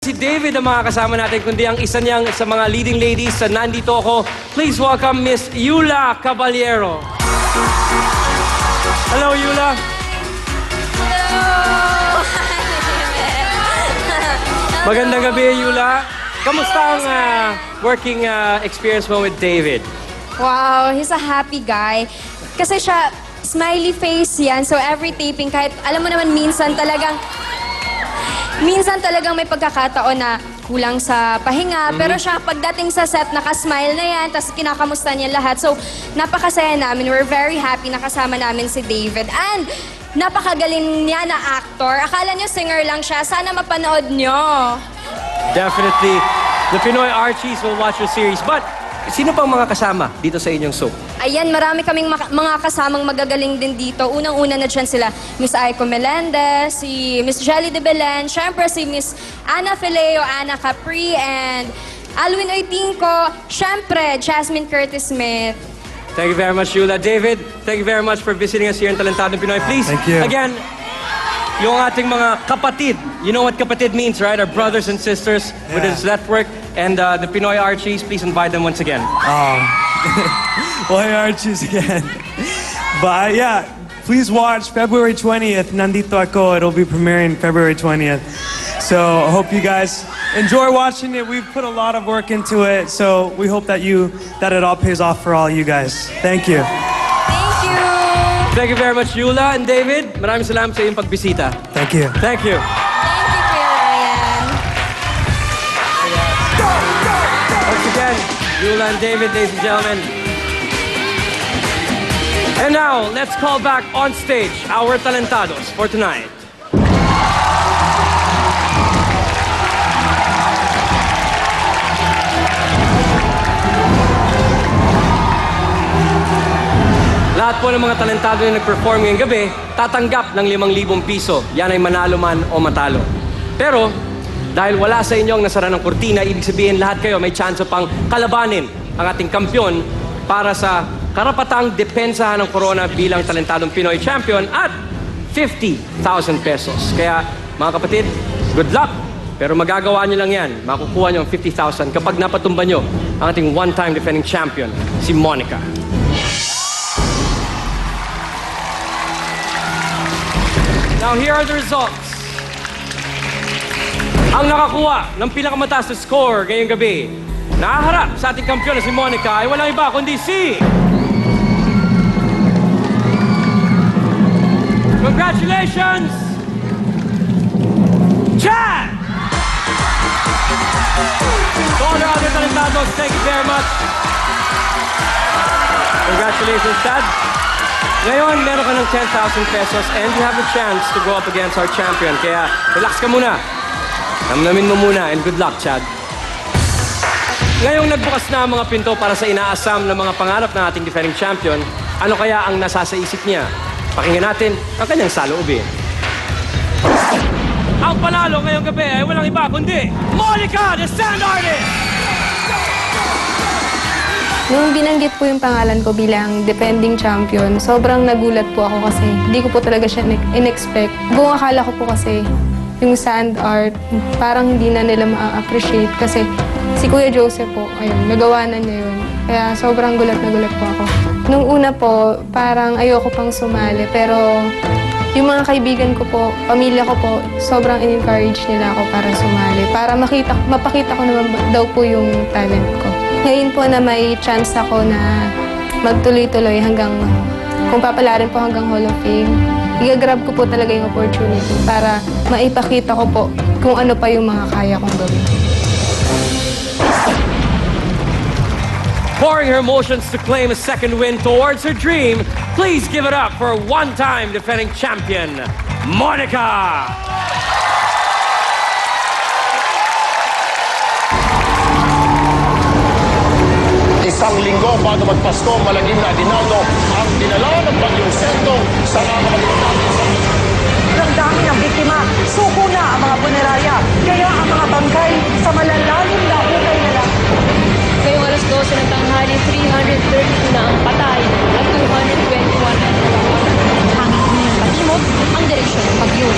Si David ang mga kasama natin, kundi ang isa niyang sa mga leading ladies sa Nandito Ako. Please welcome Miss Yula Caballero. Hello, Yula. Hello! Magandang gabi, Yula. Kamusta ang working experience mo with David? Wow, he's a happy guy. Kasi siya, smiley face yan. So every taping, kahit alam mo naman minsan talagang may pagkakataon na kulang sa pahinga. Pero siya, pagdating sa set, nakasmile na yan, tapos kinakamusta niya lahat. So, napakasaya namin. We're very happy na kasama namin si David. And, napakagaling niya na actor. Akala niyo singer lang siya. Sana mapanood niyo. Definitely. The Pinoy Archies will watch your series. But, sino pang mga kasama dito sa inyong soap? Ayan, marami kaming mga kasamang magagaling din dito. Unang-una na dyan sila Miss Aiko Melendez, si Miss Jelly de Belen, syempre si Miss Ana Fileo, Ana Capri, and Alwin Oitinco, syempre Jasmine Curtis Smith. Thank you very much, Yula. David, thank you very much for visiting us here in Talentadong Pinoy. Please, Thank you. again, yung ating mga kapatid. You know what kapatid means, right? Our brothers and sisters with this network. And the Pinoy Archies, please invite them once again. Well, Archies again. But yeah, please watch February 20th, Nandito Ako. It'll be premiering February 20th. So I hope you guys enjoy watching it. We've put a lot of work into it. So we hope that it all pays off for all you guys. Thank you. Thank you! Thank you very much, Yula and David. Maraming salamat sa iyong pagbisita. Thank you. Thank you. Thank you, Kuya Ryan. Once again, Yula and David, ladies and gentlemen. And now, let's call back on stage our talentados for tonight. Lahat po ng mga talentado na nag-perform ngayong gabi, tatanggap ng 5,000 piso. Yan ay manalo man o matalo. Pero, dahil wala sa inyong nasara ng kurtina, ibig sabihin lahat kayo may chance pang kalabanin ang ating kampyon para sa karapatang depensahan ng corona bilang Talentadong Pinoy Champion at 50,000 pesos. Kaya, mga kapatid, good luck! Pero magagawa nyo lang yan. Makukuha nyo ang 50,000 kapag napatumba nyo ang ating one-time defending champion, si Monica. Now, here are the results. Ang nakakuha ng pinakamataas na score ngayong gabi, nahaharap sa ating kampiyon na si Monica ay walang iba kundi si... Congratulations! Chad! To all our other talentados, thank you very much. Congratulations, Chad. Ngayon, meron ka ng 10,000 pesos and you have the chance to go up against our champion. Kaya, relax ka muna. Namnamin mo muna and good luck, Chad. Ngayong nagbukas na ang mga pinto para sa inaasam na mga pangarap ng ating defending champion, ano kaya ang nasa sa isip niya? Pakinggan natin ang kanyang saloobin. Ang panalo ngayong gabi ay walang iba kundi Monica, the Sound Artist! Nung binanggit po yung pangalan ko bilang defending champion, sobrang nagulat po ako kasi hindi ko po talaga siya in-expect. Buong akala ko po kasi yung sand art, parang hindi na nila ma-appreciate kasi si Kuya Joseph po, ayun, nagawa na niya yun. Kaya sobrang gulat na gulat po ako. Nung una po, parang ayoko pang sumali, pero yung mga kaibigan ko po, pamilya ko po, sobrang in-encourage nila ako para sumali. Para mapakita ko naman daw po yung talent ko. Ngayon po na may chance ako na magtuloy-tuloy hanggang, kung papalarin po hanggang Hall of Fame, i-grab ko po talaga yung opportunity para maipakita ko po kung ano pa yung mga kaya kong gawin. Pouring her emotions to claim a second win towards her dream, please give it up for one-time defending champion, Monica! Isang linggo bago magpasko, malagim na Aguinaldo ang dinala ng Bagyong Sentong sa mga kapalitan. Ang dami ng biktima, suko na ang mga punerarya, kaya ang mga bangkay sa malalalim na hukay na lang. Ngayong alas 12 ng tanghali, 332 na ang patay at 221 ang nawawa. Hangin ng patimot ang direksyon ng bagyo.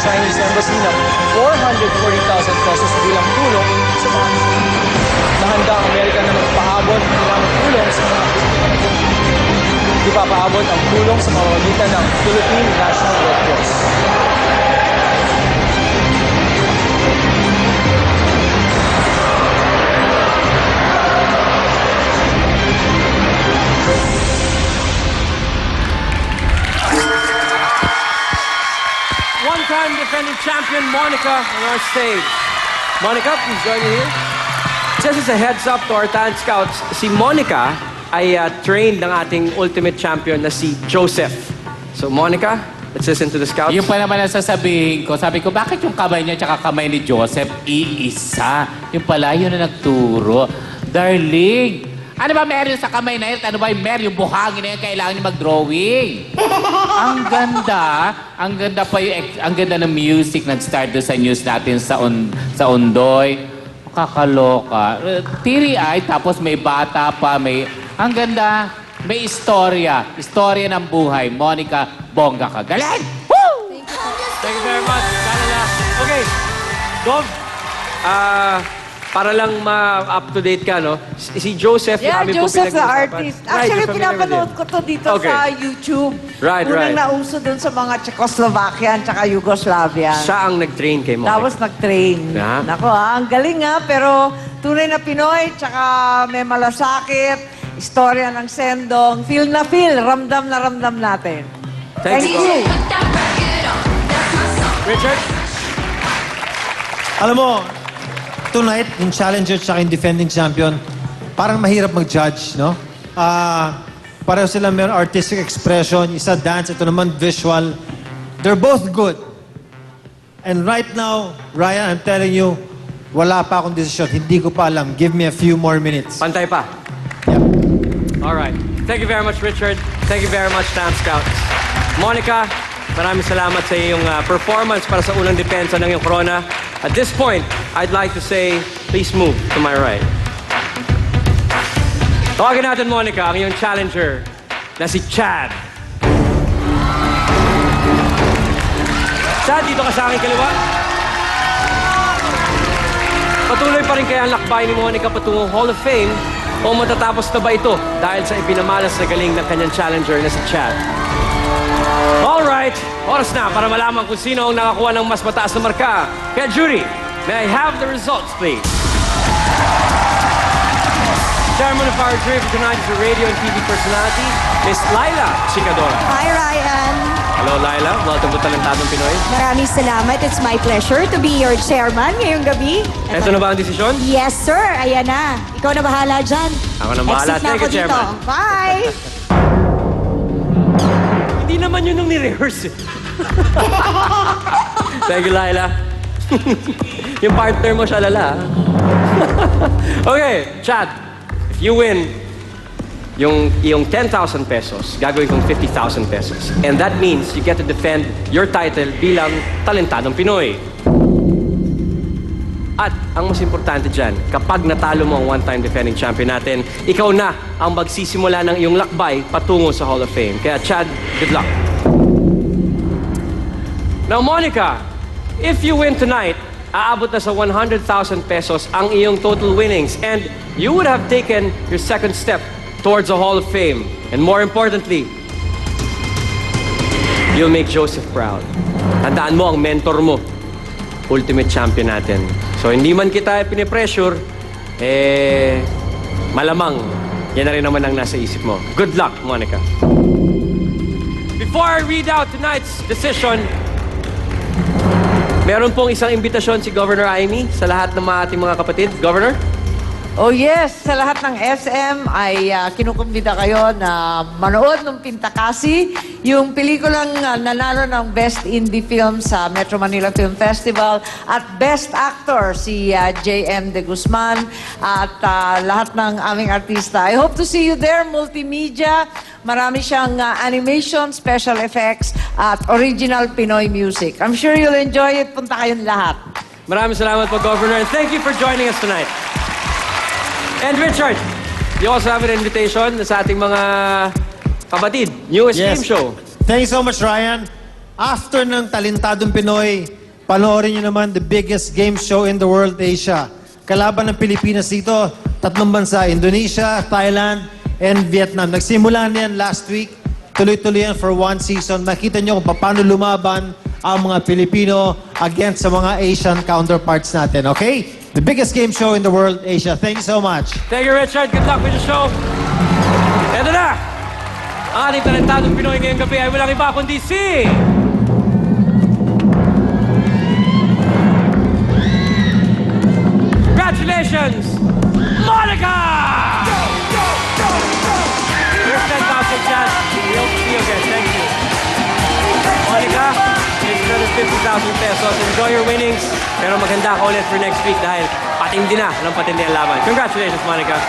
Chinese Embassy ng 440,000 pesos bilang tulong sa mga nahanda ang Amerika na magpaabot ng tulong sa mga biktima ng ipapaabot ang tulong sa pamamagitan ng Philippine National Red Cross. One-time defending champion Monica on our stage. Monica, please join me here. Just as a heads up to our talent scouts, si Monica ay trained ng ating ultimate champion na si Joseph. So Monica, let's listen to the scouts. Yung pa naman ang sasabihin ko, sabi ko, bakit yung kamay niya tsaka kamay ni Joseph iisa? Yung pala, yun na nagturo. Darling, ano ba meron sa kamay na yun? Ano ba yung meron? Yung buhangin na yun, kailangan niya mag-drawing. Ang ganda pa yung, ang ganda ng music nag-start doon sa news natin sa Ondoy. Kakaloka. Teary-eyed, tapos may bata pa, may... Ang ganda, may istorya. Istorya ng buhay. Monica, bongga ka. Galing! Woo! Thank you very much. Kalala. Okay, Dov, para lang ma-up-to-date ka, no? Si Joseph, Yeah, yung aming Joseph the pinag-uusapan. artist. Right, Actually, you're familiar with pinapanood him. ko to dito Okay. sa YouTube. Right, right. Unang nauso dun sa mga Czechoslovakian tsaka Yugoslavian. Siya ang nag-train kay Monica. Tapos nag-train. Yeah. Nako ang galing pero tunay na Pinoy, tsaka may malasakit, istorya ng sendong, feel na feel, ramdam na ramdam natin. Thank you. Richard? Alam mo, tonight, yung challenger at yung defending champion, parang mahirap mag-judge, no? Pareho sila may artistic expression, isa dance, ito naman visual. They're both good. And right now, Ryan, I'm telling you, wala pa akong desisyon. Hindi ko pa alam. Give me a few more minutes. Pantay pa. Yep. All right. Thank you very much, Richard. Thank you very much, Tam Scouts. Monica, maraming salamat sa iyong performance para sa unang depensa ng iyong corona. At this point, I'd like to say, please move to my right. Tawagin natin, Monica, ang iyong challenger na si Chad. Chad, dito ka sa aking kaliwa. Patuloy pa rin kaya ang lakbay ni Monica patungong Hall of Fame o matatapos na ba ito dahil sa ipinamalas na galing ng kanyang challenger na si Chad? Alright, oras na para malaman kung sino ang nakakuha ng mas mataas na marka. Kaya jury, may I have the results, please? Chairman of our jury for tonight is a radio and TV personality, Miss Laila Chicadora. Hi, Ryan. Hello, Laila. Welcome to Talentadong Pinoy. Maraming salamat. It's my pleasure to be your chairman ngayong gabi. Ito na ba ang desisyon? Yes, sir. Ayan na. Ikaw na bahala dyan. Ako na bahala. Exit na Thank ako you, Chairman. dito. Bye! Hindi naman yun nung ni-rehearse eh. Thank you, Laila. Yung partner mo siya lala. Okay, Chad. If you win yung 10,000 pesos, gagawin kong 50,000 pesos. And that means you get to defend your title bilang Talentadong Pinoy. At ang mas importante dyan, kapag natalo mo ang one-time defending champion natin, ikaw na ang magsisimula ng iyong lakbay patungo sa Hall of Fame. Kaya Chad, good luck. Now, Monica, if you win tonight, aabot na sa 100,000 pesos ang iyong total winnings and you would have taken your second step towards the Hall of Fame. And more importantly, you'll make Joseph proud. Tandaan mo ang mentor mo, ultimate champion natin. So hindi man kita pinipressure, malamang yan na rin naman ang nasa isip mo. Good luck, Monica. Before I read out tonight's decision, meron pong isang imbitasyon si Governor Amy sa lahat ng ating mga kapatid. Governor? Oh yes, sa lahat ng SM ay kinukumbida kayo na manood ng Pintakasi, yung pelikulang nanalo ng Best Indie Film sa Metro Manila Film Festival at Best Actor si J.M. De Guzman at lahat ng aming artista. I hope to see you there, multimedia. Marami siyang animation, special effects at original Pinoy music. I'm sure you'll enjoy it. Punta kayong lahat. Maraming salamat po, Governor, and thank you for joining us tonight. And Richard, you also have an invitation sa ating mga kapatid. Newest game show. Thank you so much, Ryan. After ng Talentadong Pinoy, panoorin nyo naman the biggest game show in the world, Asia. Kalaban ng Pilipinas dito, 3 bansa, Indonesia, Thailand, and Vietnam. Nagsimula na yan last week. Tuloy-tuloy yan for 1 season. Makita nyo kung paano lumaban ang mga Pilipino against sa mga Asian counterparts natin, okay? The biggest game show in the world, Asia. Thank you so much. Thank you, Richard. Good luck with the show. Eto na! Ang ating talentadong Pinoy ngayong gabi ay walang iba kundi si... Congratulations, Monica! Here's 10,000 chance. We hope to see you again. Thank you. Monica, here's another 50,000 pesos. Enjoy your winnings. Pero maganda ka ulit for next week dahil patindi na ng patindi ang laban. Congratulations, Monica.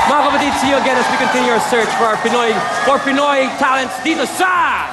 Mga kapatid, see you again as we continue our search for Pinoy talents dito sa